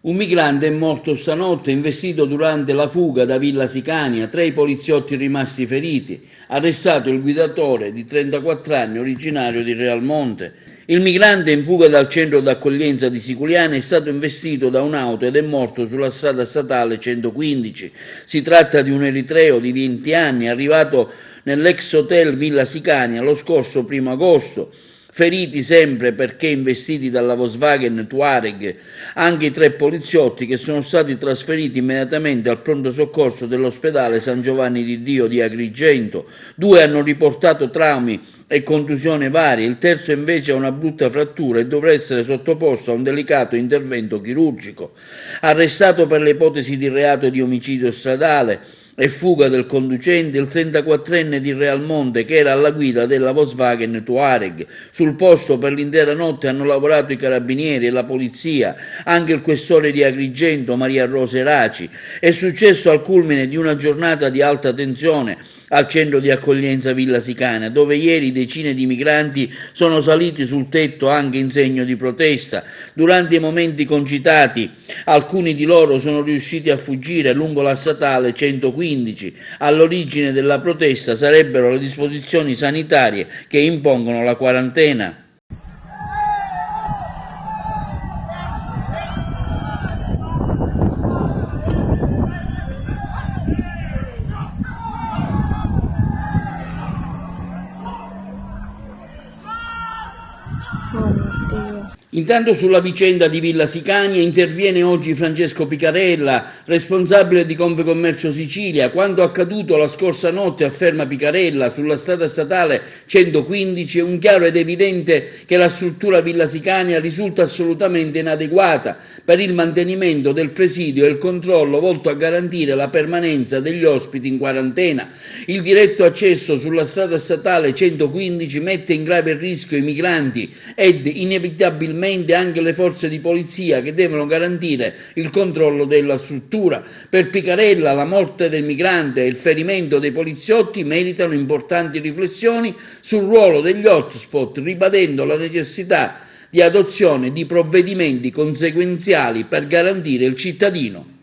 Un migrante è morto stanotte investito durante la fuga da Villa Sicania, 3 poliziotti rimasti feriti, arrestato il guidatore di 34 anni originario di Realmonte. Il migrante in fuga dal centro d'accoglienza di Siculiana è stato investito da un'auto ed è morto sulla strada statale 115. Si tratta di un eritreo di 20 anni arrivato nell'ex hotel Villa Sicania lo scorso 1° agosto. Feriti sempre perché investiti dalla Volkswagen Touareg anche i 3 poliziotti che sono stati trasferiti immediatamente al pronto soccorso dell'ospedale San Giovanni di Dio di Agrigento. 2 hanno riportato traumi e contusione varie, il terzo invece ha una brutta frattura e dovrà essere sottoposto a un delicato intervento chirurgico. Arrestato per le ipotesi di reato di omicidio stradale e fuga del conducente il 34enne di Realmonte che era alla guida della Volkswagen Touareg. Sul posto per l'intera notte hanno lavorato i carabinieri e la polizia, anche il questore di Agrigento Maria Rosa Eraci. È successo al culmine di una giornata di alta tensione al centro di accoglienza Villa Sicania, dove ieri decine di migranti sono saliti sul tetto anche in segno di protesta. Durante i momenti concitati, alcuni di loro sono riusciti a fuggire lungo la statale 115. All'origine della protesta sarebbero le disposizioni sanitarie che impongono la quarantena. Intanto sulla vicenda di Villa Sicania interviene oggi Francesco Picarella, responsabile di Confcommercio Sicilia. Quanto accaduto la scorsa notte, afferma Picarella, sulla strada statale 115 è un chiaro ed evidente che la struttura Villa Sicania risulta assolutamente inadeguata per il mantenimento del presidio e il controllo volto a garantire la permanenza degli ospiti in quarantena. Il diretto accesso sulla strada statale 115 mette in grave rischio i migranti ed inevitabilmente anche le forze di polizia che devono garantire il controllo della struttura. Per Picarella la morte del migrante e il ferimento dei poliziotti meritano importanti riflessioni sul ruolo degli hotspot, ribadendo la necessità di adozione di provvedimenti conseguenziali per garantire il cittadino.